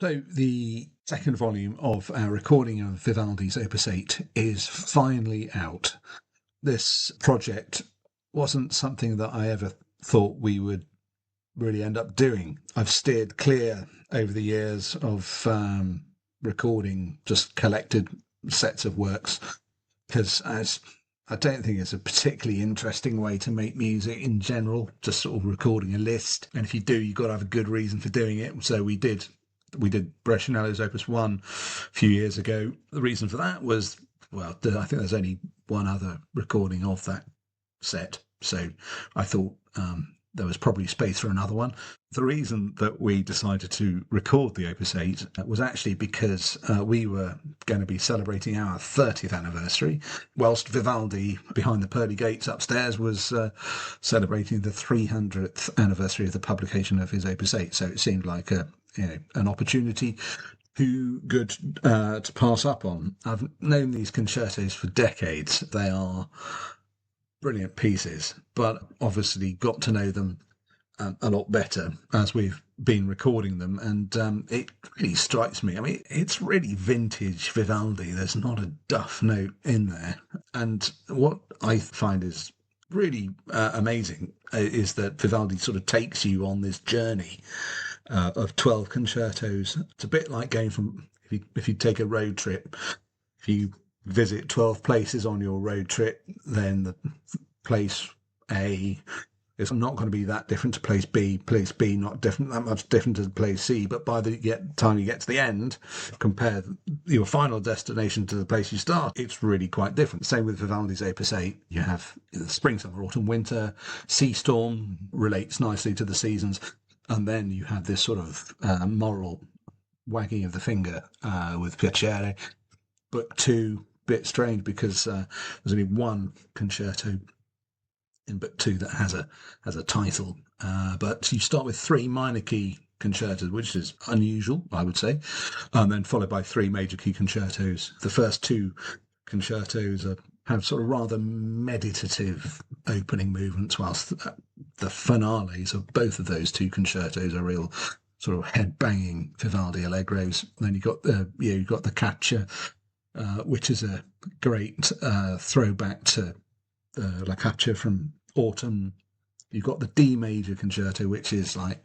So the second volume of our recording of Vivaldi's Opus 8 is finally out. This project wasn't something that I ever thought we would really end up doing. I've steered clear over the years of recording just collected sets of works because as I don't think it's a particularly interesting way to make music in general, just sort of recording a list. And if you do, you've got to have a good reason for doing it. So we did Brescianello's Opus 1 a few years ago. The reason for that was, well, I think there's only one other recording of that set. So I thought there was probably space for another one. The reason that we decided to record the Opus 8 was actually because we were going to be celebrating our 30th anniversary, whilst Vivaldi, behind the pearly gates upstairs, was celebrating the 300th anniversary of the publication of his Opus 8. So it seemed like an opportunity too good to pass up on. I've known these concertos for decades. They are brilliant pieces, but obviously got to know them a lot better as we've been recording them, and it really strikes me. I mean, it's really vintage Vivaldi. There's not a duff note in there, and what I find is really amazing is that Vivaldi sort of takes you on this journey of 12 concertos. It's a bit like going from, if you take a road trip, if you visit 12 places on your road trip, then the place A is not going to be that different to place B. Place B not different, that much different to place C. But by the time you get to the end, compare your final destination to the place you start, it's really quite different. Same with Vivaldi's Opus 8. You have spring, summer, autumn, winter. Sea Storm relates nicely to the seasons. And then you have this sort of moral wagging of the finger with Piacere. Book 2, bit strange because there's only one concerto in Book 2 that has a title, but you start with 3 minor key concertos, which is unusual, I would say, and then followed by 3 major key concertos. The first 2 concertos have sort of rather meditative opening movements, whilst the finales of both of those 2 concertos are real sort of head-banging Vivaldi allegros. And then you've got the Caccia, which is a great throwback to La Caccia from Autumn. You've got the D major concerto, which is, like,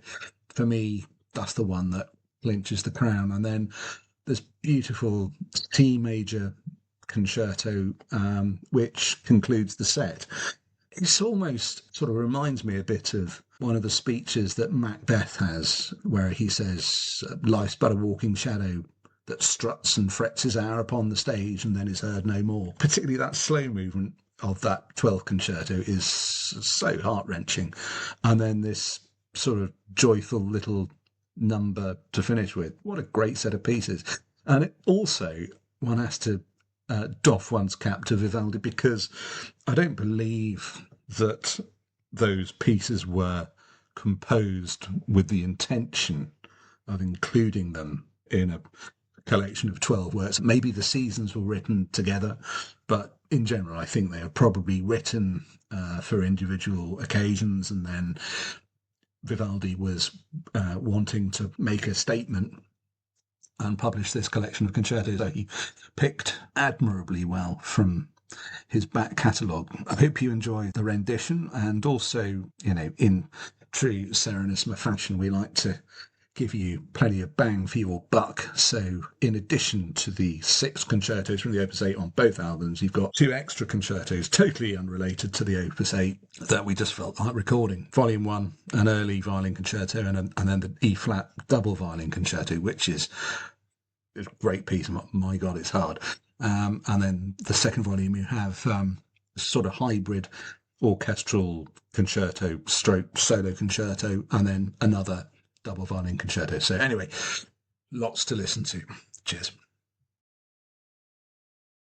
for me, that's the one that clinches the crown. And then this beautiful C major concerto, which concludes the set. It's almost sort of reminds me a bit of one of the speeches that Macbeth has, where he says, life's but a walking shadow that struts and frets his hour upon the stage and then is heard no more. Particularly that slow movement of that 12th concerto is so heart-wrenching. And then this sort of joyful little number to finish with. What a great set of pieces. And it also, one has to doff one's cap to Vivaldi, because I don't believe that those pieces were composed with the intention of including them in a collection of 12 works. Maybe the seasons were written together, but in general, I think they are probably written for individual occasions, and then Vivaldi was wanting to make a statement and publish this collection of concertos. So he picked admirably well from his back catalogue. I hope you enjoy the rendition, and also, in true Serenissima fashion, we like to give you plenty of bang for your buck. So in addition to the 6 concertos from the Opus 8 on both albums, you've got 2 extra concertos totally unrelated to the Opus 8 that we just felt like recording. Volume 1, an early violin concerto, and then the E-flat double violin concerto, which is a great piece. My God, it's hard. And then the second volume, you have sort of hybrid orchestral concerto stroke solo concerto, and then another double violin concerto. So anyway, lots to listen to. Cheers.